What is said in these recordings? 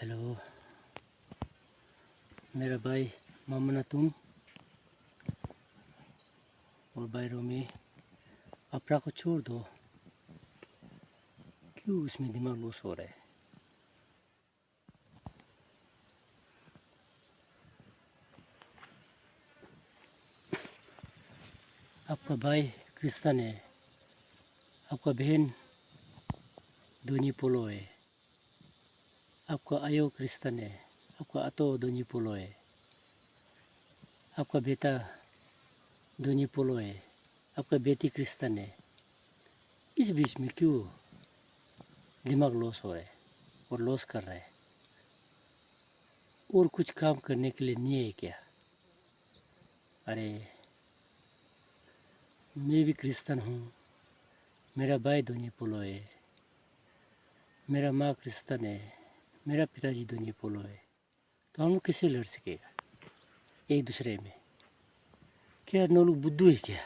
Hello मेरा भाई मोहम्मद तुम और भाई रोमी, अपना को छोड़ दो। क्यों उसमें दिमाग लूस हो रहा है? आपका भाई क्रिस्तान है, आपका बहन दोनी पोलो है, आपका आयो क्रिस्तान है, आपका आतो दोनी पोलो है, आपका बेटा दोनी पोलो है, आपका बेटी क्रिस्तान है। इस बीच में क्यों दिमाग लॉस हो रहा है और लॉस कर रहा है? और कुछ काम करने के लिए नहीं है क्या? अरे मैं भी क्रिस्तान हूँ, मेरा भाई दोनी पोलो है, मेरा माँ क्रिस्तान है, मेरा पिताजी दोनी पोलो है। तो हम लोग कैसे लड़ सकेगा एक दूसरे में? क्या हम लोग बुद्धू है क्या?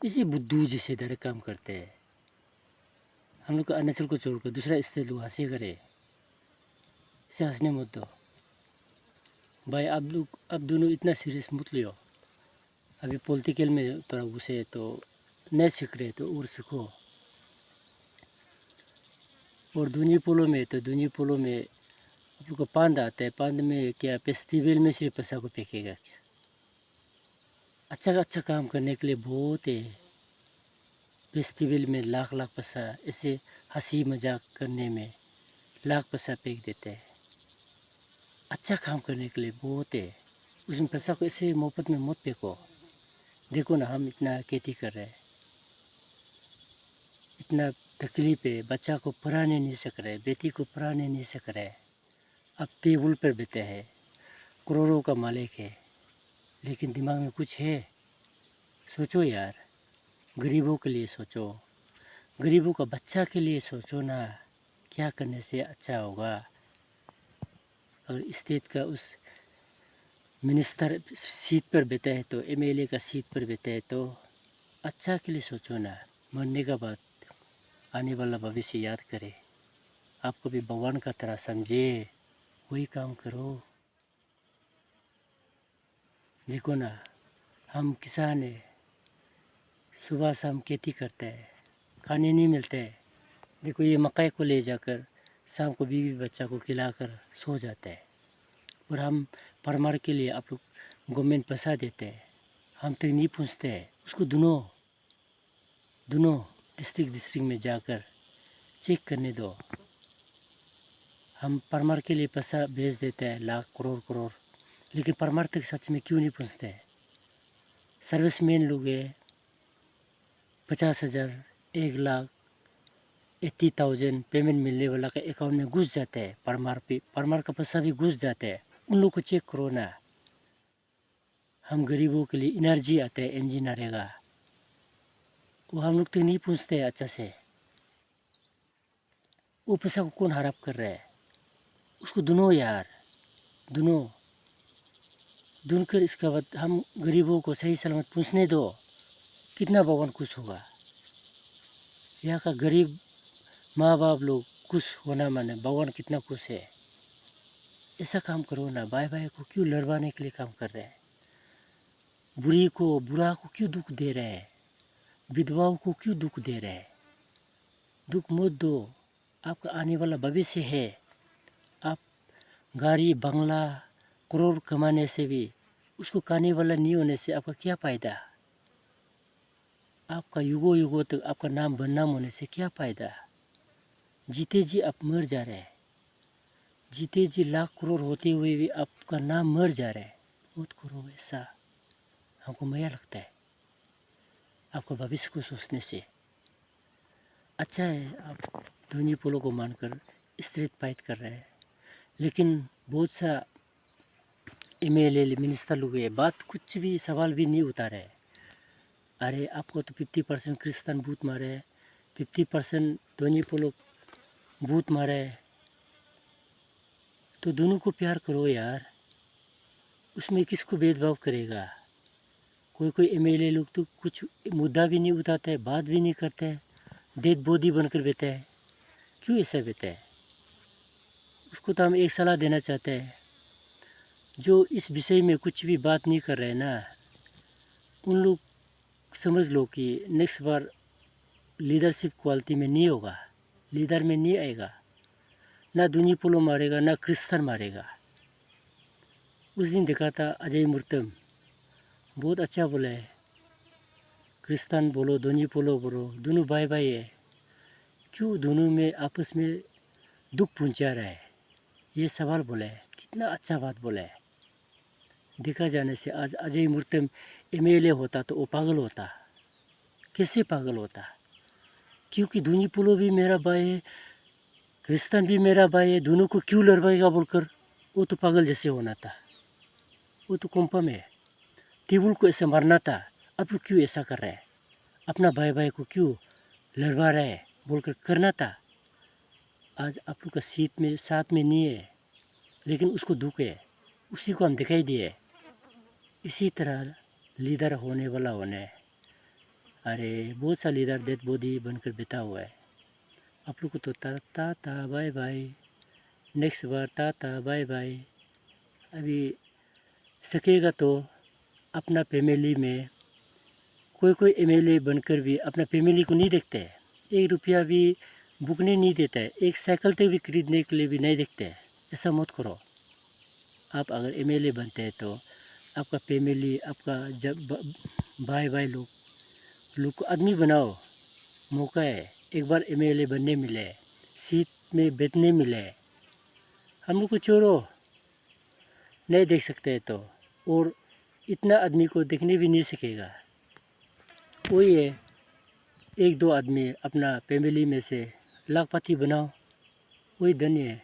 इसी बुद्धू जैसे डायरेक्ट काम करते हैं। हम लोग का अरुणाचल को छोड़कर दूसरा स्टेट लोग हंसी करे, इसे हंसने मत दो भाई। आप दोनों इतना सीरियस मत लियो। अभी पॉलिटिकल में थोड़ा घुसे तो नहीं सीख रहे तो और सीखो। और दूनी पोलो में तो दूनी पोलो में आप लोग को पांद आता है, पांद में क्या फेस्टिवल में सिर्फ पैसा को फेंकेगा क्या? अच्छा काम करने के लिए बहुत है। फेस्टिवल में लाख लाख पैसा, ऐसे हंसी मजाक करने में लाख पैसा फेंक देते हैं। अच्छा काम करने के लिए बहुत है, उसमें पैसा को ऐसे मुफ्त में मत फेंको। देखो ना, हम इतना खेती कर रहे हैं, इतना तकलीफ है, बच्चा को पढ़ाने नहीं सक रहे, बेटी को पढ़ाने नहीं सक रहे। अब टेबल पर बैठे हैं, करोड़ों का मालिक है, लेकिन दिमाग में कुछ है? सोचो यार, गरीबों के लिए सोचो, गरीबों का बच्चा के लिए सोचो ना। क्या करने से अच्छा होगा? अगर स्टेट का उस मिनिस्टर सीट पर बैठे है तो एमएलए का सीट पर बैठे है तो अच्छा के लिए सोचो ना। मरने का बाद आने वाला भविष्य याद करे, आपको भी भगवान का तरह समझे, वही काम करो। देखो ना, हम किसान है, सुबह शाम खेती करते हैं, खाने नहीं मिलते हैं। देखो ये मकई को ले जाकर शाम को बीवी बच्चा को खिलाकर सो जाते हैं। और हम परमार के लिए आप लोग गवर्नमेंट पैसा देते हैं, हम तक नहीं पूछते हैं। उसको दोनों दोनों डिस्ट्रिक्ट में जाकर चेक करने दो। हम परमार के लिए पैसा भेज देते हैं, लाख करोड़ करोड़, लेकिन परमार तक सच में क्यों नहीं पहुँचते हैं? सर्विसमैन लोग है, 50,000, 1,00,000, 80,000 पेमेंट मिलने वाला का अकाउंट में घुस जाते हैं। परमार का पैसा भी घुस जाते हैं। उन लोग को चेक करो ना। हम गरीबों के लिए एनर्जी आते हैं, इंजन रहेगा, वो हम लोग तो नहीं पूछते अच्छा से। वो पैसा को कौन हड़प कर रहा है? उसको दोनों यार, दोनों ढूंढ कर इसके बाद हम गरीबों को सही सलामत पूछने दो। कितना भगवान खुश होगा। यहाँ का गरीब माँ बाप लोग खुश होना माने भगवान कितना खुश है। ऐसा काम करो ना। भाई भाई को क्यों लड़वाने के लिए काम कर रहे हैं? बुरा को क्यों दुख दे रहे हैं? विधवाओं को क्यों दुख दे रहे हैं? दुख मत दो, आपका आने वाला भविष्य है। आप गाड़ी बंगला करोड़ कमाने से भी उसको खाने वाला नहीं होने से आपका क्या फ़ायदा? आपका युगों युगों तक आपका नाम बदनाम होने से क्या फ़ायदा? जीते जी आप मर जा रहे हैं, जीते जी लाख करोड़ होते हुए भी आपका नाम मर जा रहा है। मत करो ऐसा, हमको मया लगता है। आपका भविष्य को सोचने से अच्छा है आप धोनी पोलो को मानकर स्ट्रीट फाइट कर रहे हैं, लेकिन बहुत सा एमएलए मिनिस्टर लोग ये बात कुछ भी सवाल भी नहीं उतारे। अरे आपको तो 50% क्रिस्तान बूथ मारे, 50% धोनी पोलो बूथ मारे, तो दोनों को प्यार करो यार। उसमें किसको भेदभाव करेगा? कोई कोई एमएलए लोग तो कुछ मुद्दा भी नहीं उठाते हैं, बात भी नहीं करते हैं, डेड बॉडी बनकर बैठे हैं। क्यों ऐसा बैठे हैं? उसको तो हम एक सलाह देना चाहते हैं, जो इस विषय में कुछ भी बात नहीं कर रहे ना, उन लोग समझ लो कि नेक्स्ट बार लीडरशिप क्वालिटी में नहीं होगा, लीडर में नहीं आएगा, ना दुनी पोलो मारेगा ना क्रिस्तान मारेगा। उस दिन देखा था अजय मूर्तम बहुत अच्छा बोला है, क्रिस्तान बोलो दुनी पोलो बोलो दोनों भाई भाई है, क्यों दोनों में आपस में दुख पहुंचा रहा है, ये सवाल बोला है। कितना अच्छा बात बोला है। देखा जाने से आज अजय मूर्तम एमएलए होता तो वो पागल होता। कैसे पागल होता? क्योंकि दुनी पोलो भी मेरा भाई है, क्रिस्तान भी मेरा भाई है, दोनों को क्यों लड़वाएगा बोलकर वो तो पागल जैसे होना था। वो तो कंफर्म है, टेबल को ऐसे मारना था। अब वो क्यों ऐसा कर रहा है, अपना भाई भाई को क्यों लड़वा रहा है बोलकर करना था। आज आप लोग का सीट में साथ में नहीं है, लेकिन उसको दुख है, उसी को हम दिखाई दिए। इसी तरह लीडर होने वाला होना है। अरे बहुत सा लीडर डेड बॉडी बनकर बैठा हुआ है। आप लोग को तो टाटा बाय बाय, नेक्स्ट बार टाटा बाय बाय। अभी सकेगा तो अपना फैमिली में कोई एमएलए बनकर भी अपना फैमिली को नहीं देखते हैं, 1 रुपया भी बुकने नहीं देता है, एक साइकिल तक भी खरीदने के लिए भी नहीं देखते हैं। ऐसा मत करो। आप अगर एमएलए बनते हैं तो आपका फैमिली, आपका जब भाई भाई लोग को आदमी बनाओ। मौका है, एक बार एमएलए बनने मिले, सीट में बैठने मिले। हम लोग को छोड़ो, नहीं देख सकते तो, और इतना आदमी को देखने भी नहीं सकेगा। वही है, 1-2 आदमी अपना फैमिली में से लाखपति बनाओ, वही धन्य है।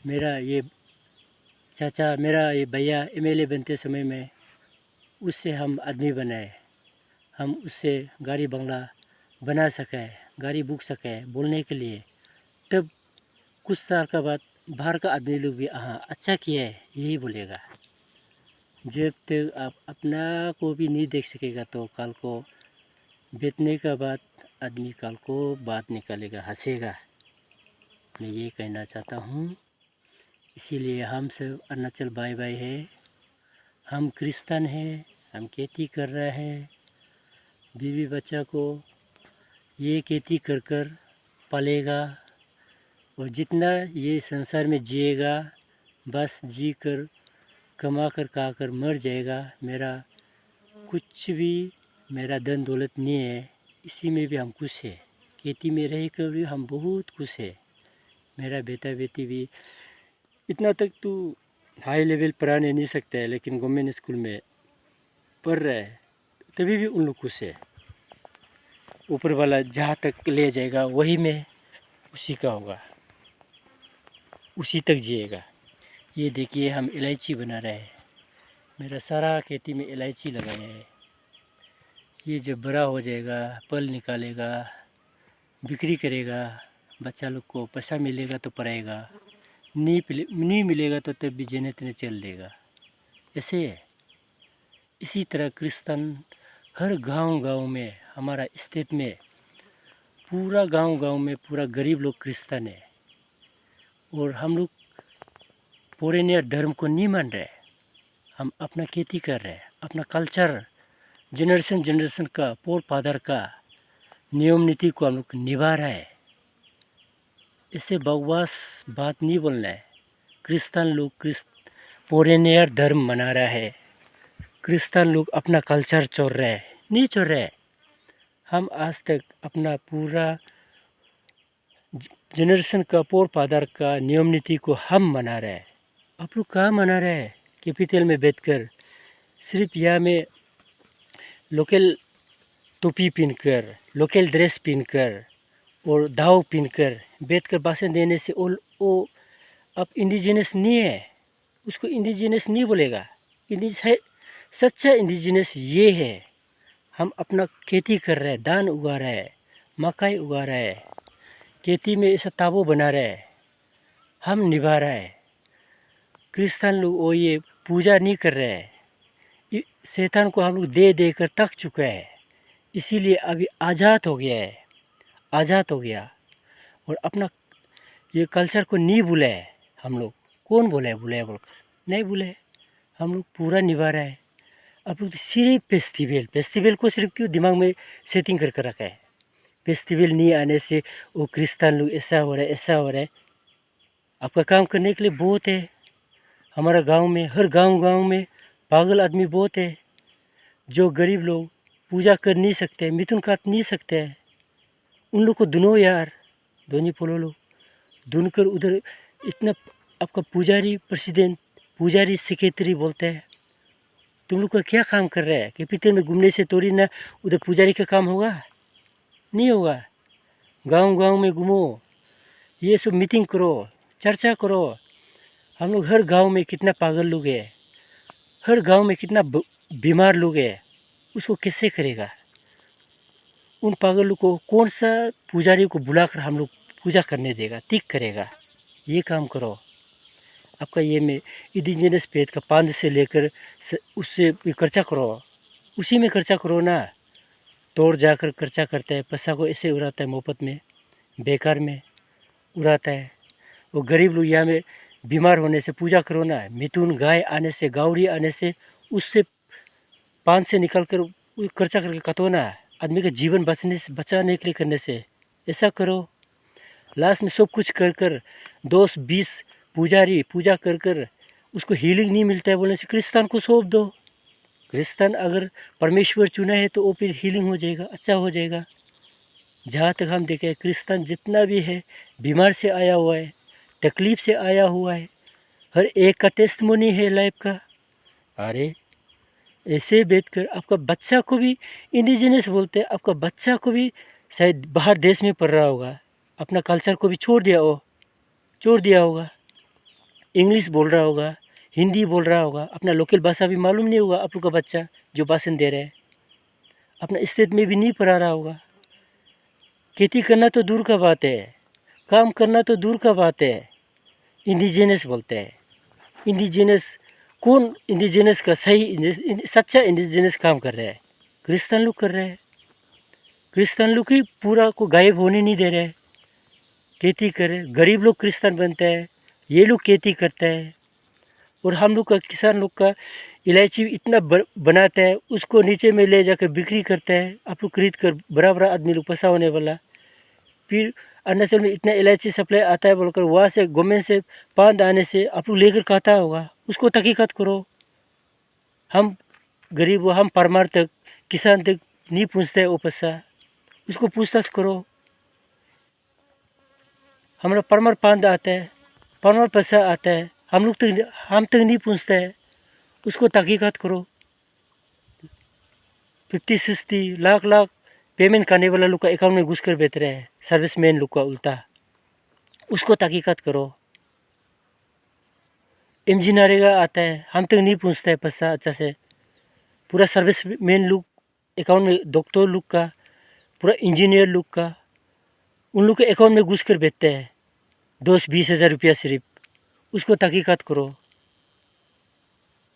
मेरा ये चाचा, मेरा ये भैया एमएलए बनते समय में उससे हम आदमी बनाए, हम उससे गाड़ी बंगला बना सके, गाड़ी बुक सके बोलने के लिए। तब कुछ साल का बाद बाहर का आदमी लोग भी हाँ अच्छा किया है यही बोलेगा। जब तक आप अपना को भी नहीं देख सकेगा तो कल को बेचने का बाद आदमी कल को बात निकालेगा, हंसेगा। मैं ये कहना चाहता हूँ। इसीलिए हम सब अरुणाचल भाई भाई है, हम क्रिस्तान हैं, हम खेती कर रहे हैं, बीवी बच्चा को ये खेती कर कर पालेगा, और जितना ये संसार में जिएगा बस जी कर कमा कर खा कर मर जाएगा। मेरा कुछ भी, मेरा धन दौलत नहीं है, इसी में भी हम खुश है। खेती में रह कर भी हम बहुत खुश है। मेरा बेटा बेटी भी इतना तक तो हाई लेवल पढ़ाने नहीं सकता है, लेकिन गवर्नमेंट स्कूल में पढ़ रहा है, तभी भी उन लोग खुश है। ऊपर वाला जहाँ तक ले जाएगा वही में उसी का होगा, उसी तक जिएगा। ये देखिए हम इलायची बना रहे हैं, मेरा सारा खेती में इलायची लगाया है। ये जब बड़ा हो जाएगा, फल निकालेगा, बिक्री करेगा, बच्चा लोग को पैसा मिलेगा तो पढ़ाएगा, नहीं मिलेगा तो तब भी जेने तेने चल लेगा। ऐसे है। इसी तरह क्रिस्तान हर गांव में, हमारा स्टेट में पूरा गांव में पूरा गरीब लोग क्रिस्तान है, और हम लोग फॉरेनियर धर्म को नहीं मान रहे। हम अपना खेती कर रहे हैं, अपना कल्चर जनरेशन का पोर फादर का नियम नीति को हम लोग निभा रहे हैं। ऐसे बकवास बात नहीं बोलना है। क्रिस्तान लोग फॉरेनियर धर्म मना रहा है, क्रिस्तान लोग अपना कल्चर छोड़ रहे हैं, नहीं छोड़ रहे। हम आज तक अपना पूरा जनरेशन का पोर फादर का नियम नीति को हम मना रहे हैं। आप लोग कहाँ मना रहे हैं? कैपिटल में बैठकर सिर्फ यहाँ में लोकल टोपी पहनकर, लोकल ड्रेस पहनकर और दाव पहनकर बैठकर भाषण देने से वो अब इंडिजिनस नहीं है, उसको इंडिजिनस नहीं बोलेगा। सच्चा इंडिजिनस ये है, हम अपना खेती कर रहे हैं, धान उगा रहे हैं, मकई उगा रहे हैं, खेती में ऐसा ताबू बना रहे हैं, हम निभा रहे हैं। क्रिस्तान लोग वो ये पूजा नहीं कर रहे हैं, शैतान को हम लोग दे कर थक चुके हैं। इसीलिए अभी आज़ाद हो गया है, आज़ाद हो गया, और अपना ये कल्चर को नहीं भूले हम लोग। कौन बोले बोल नहीं भूले, हम लोग पूरा निभा रहा है। आप लोग सिर्फ फेस्टिवल को सिर्फ क्यों दिमाग में सेटिंग करके रखा है। फेस्टिवल नहीं आने से वो क्रिस्तान लोग ऐसा हो रहा है, ऐसा हो रहा है। आपका काम करने के लिए बहुत है। हमारा गांव में, हर गांव में पागल आदमी बहुत है। जो गरीब लोग पूजा कर नहीं सकते, मिथुन काट नहीं सकते, उन लोग को दुनो यार, दोनी पोलो लो दुन कर उधर इतना आपका पुजारी प्रेसिडेंट, पुजारी सेक्रेटरी बोलते हैं। तुम लोग का क्या काम कर रहा है? कैपिटल में घूमने से थोड़ी ना उधर पुजारी का काम होगा, नहीं होगा। गांव में घूमो, ये सब मीटिंग करो, चर्चा करो। हम लोग हर गांव में कितना पागल लोग है, हर गांव में कितना बीमार लोग है, उसको कैसे करेगा? उन पागल लोग को कौन सा पुजारी को बुलाकर हम लोग पूजा करने देगा, ठीक करेगा? ये काम करो। आपका ये में इंडिजिनस पेट का 5 से लेकर उससे खर्चा करो, उसी में खर्चा करो ना। तोड़ जाकर खर्चा करता है, पैसा को ऐसे उड़ाता है, मुफ्त में बेकार में उड़ाता है। वो गरीब लोग यहाँ में बीमार होने से पूजा करो ना। मिथुन गाय आने से, गावड़ी आने से, उससे 5 से निकल कर खर्चा करके कतो ना। आदमी का जीवन बचाने के लिए करने से ऐसा करो। लास्ट में सब कुछ कर कर 10-20 पुजारी पूजा कर कर उसको हीलिंग नहीं मिलता है बोलने से क्रिस्तान को सौंप दो। क्रिस्तान अगर परमेश्वर चुना है तो वो फिर हीलिंग हो जाएगा, अच्छा हो जाएगा। जहाँ तक हम देखें, क्रिस्तान जितना भी है बीमार से आया हुआ है, तकलीफ़ से आया हुआ है, हर एक का टेस्टमोनी है लाइफ का। अरे ऐसे बैठकर आपका बच्चा को भी इंडिजिनस बोलते हैं, आपका बच्चा को भी शायद बाहर देश में पढ़ रहा होगा, अपना कल्चर को भी छोड़ दिया होगा, इंग्लिश बोल रहा होगा, हिंदी बोल रहा होगा, अपना लोकल भाषा भी मालूम नहीं होगा। आप लोग का बच्चा जो भाषण दे रहे हैं अपना स्टेट में भी नहीं पढ़ा रहा होगा। खेती करना तो दूर का बात है, काम करना तो दूर का बात है। इंडिजिनस बोलते हैं। इंडिजिनस कौन? इंडिजिनस का सही सच्चा इंडिजिनस काम कर रहे हैं क्रिस्तान लोग कर रहे हैं। क्रिस्तान लोग ही पूरा को गायब होने नहीं दे रहे। खेती करे, गरीब लोग क्रिस्तान बनते हैं, ये लोग खेती करते हैं। और हम लोग का किसान लोग का इलायची इतना बनाते हैं, उसको नीचे में ले जाकर बिक्री करते हैं। आप लोग खरीद कर बड़ा आदमी लोग पैसा होने वाला, फिर अरुणाचल में इतना इलायची सप्लाई आता है बोलकर वहाँ से गवर्नमेंट से पान आने से आप लोग लेकर खाता होगा। उसको तहकीकात करो। हम गरीब हो, हम परमार तक किसान तक नहीं पूछते वो पैसा, उसको पूछताछ करो। हमारा परमार पान आता है, परमार पैसा आता है, हम तक नहीं पूछते हैं, उसको तहकीकात करो। 50-60 लाख पेमेंट करने वाला लोग का अकाउंट में घुस कर बेच रहे हैं, सर्विसमैन लोग का उल्टा। उसको तहकीकात करो। MG नरेगा आता है, हम तक नहीं पहुंचता है पैसा अच्छा से। पूरा सर्विसमैन लोग अकाउंट में, डॉक्टर लोग का, पूरा इंजीनियर लोग का, उन लोग के अकाउंट में घुस कर बेचते हैं 10-20 हज़ार रुपया सिर्फ। उसको तहकीकात करो।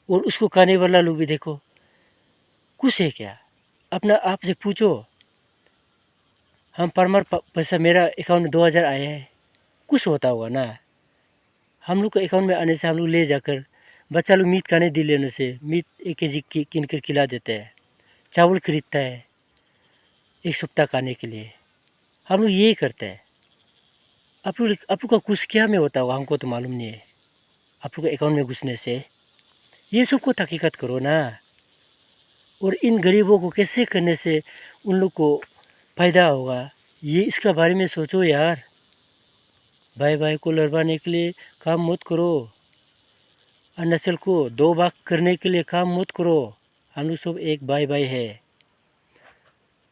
और उसको खाने वाला लोग भी देखो, कुछ है क्या? अपना आप से पूछो। हम परमार पैसा मेरा अकाउंट में 2000 आया है, कुछ होता होगा ना। हम लोग के अकाउंट में आने से हम लोग ले जाकर बच्चा लोग मीट खाने दे लेने से मीट 1 केजी किन कर खिला देते हैं, चावल खरीदता है 1 सप्ताह खाने के लिए। हम लोग यही करते हैं। आप लोग का कुछ क्या में होता होगा, हमको तो मालूम नहीं है। आप लोग के अकाउंट में घुसने से ये सब को तहकीकात करो ना। और इन गरीबों को कैसे करने से उन लोग को फ़ायदा होगा, ये इसका बारे में सोचो यार। भाई को लड़वाने के लिए काम मत करो। अरुणाचल को 2 भाग करने के लिए काम मत करो। हम लोग सब एक भाई है।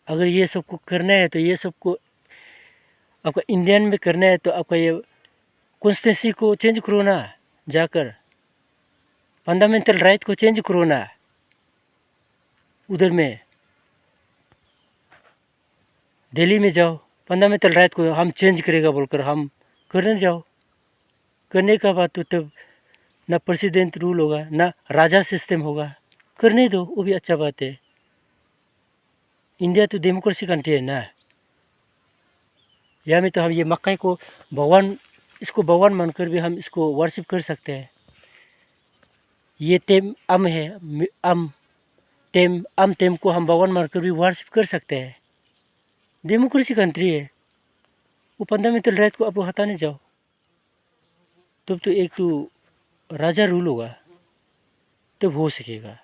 अगर ये सबको करना है तो ये सबको आपका इंडियन में करना है तो आपका ये कॉन्स्टिट्यूंसी को चेंज करो ना, जाकर फंडामेंटल राइट को चेंज करो ना। उधर में दिल्ली में जाओ, फंडामेंटल राइट को हम चेंज करेगा बोलकर हम करने जाओ। करने का बात तो तब ना प्रेसिडेंट रूल होगा ना राजा सिस्टम होगा, करने दो, वो भी अच्छा बात है। इंडिया तो डेमोक्रेसी कंट्री है ना। यहाँ में तो हम ये मक्का को भगवान इसको भगवान मानकर भी हम इसको वर्शिप कर सकते हैं। ये टेम अम है, अम टेम को हम भगवान मानकर भी वर्शिप कर सकते हैं। डेमोक्रेसी कंट्री है, वो फंडामेंटल राइट को आप हटाने जाओ तब तो एक तो राजा रूल होगा, तब हो सकेगा।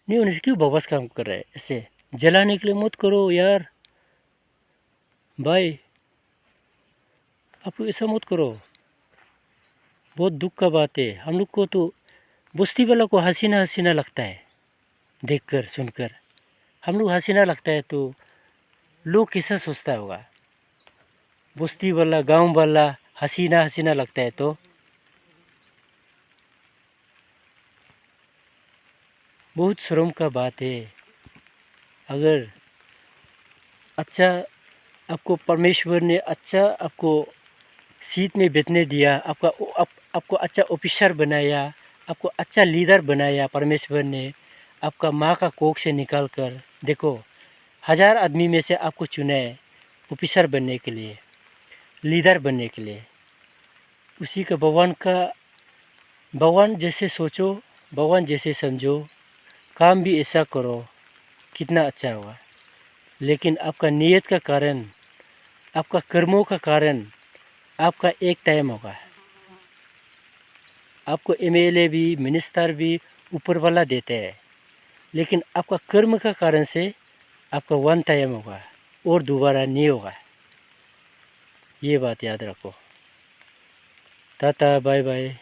नहीं होने से क्यों बकवास काम कर रहा है? ऐसे जलाने के लिए मत करो यार भाई, आप ऐसा मत करो। बहुत दुख का बात है। हम लोग को तो बस्ती वाला को हसीना हसीना लगता है देखकर सुनकर। हम लोग हसीना लगता है तो लोग कैसा सोचता होगा? बस्ती वाला गांव वाला हसीना हसीना लगता है तो बहुत शर्म का बात है। अगर अच्छा आपको परमेश्वर ने अच्छा आपको सीट में बैठने दिया, आपको अच्छा ऑफिसर बनाया, आपको अच्छा लीडर बनाया परमेश्वर ने, आपका माँ का कोख से निकाल कर, देखो 1000 आदमी में से आपको चुना है ऑफिसर बनने के लिए, लीडर बनने के लिए। उसी का भगवान जैसे सोचो, भगवान जैसे समझो, काम भी ऐसा करो, कितना अच्छा होगा। लेकिन आपका नीयत का कारण, आपका कर्मों का कारण आपका एक टाइम होगा। आपको एमएलए भी, मिनिस्टर भी ऊपर वाला देते हैं, लेकिन आपका कर्म का कारण से आपका वन टाइम होगा और दोबारा नहीं होगा। ये बात याद रखो। Tata, bye bye.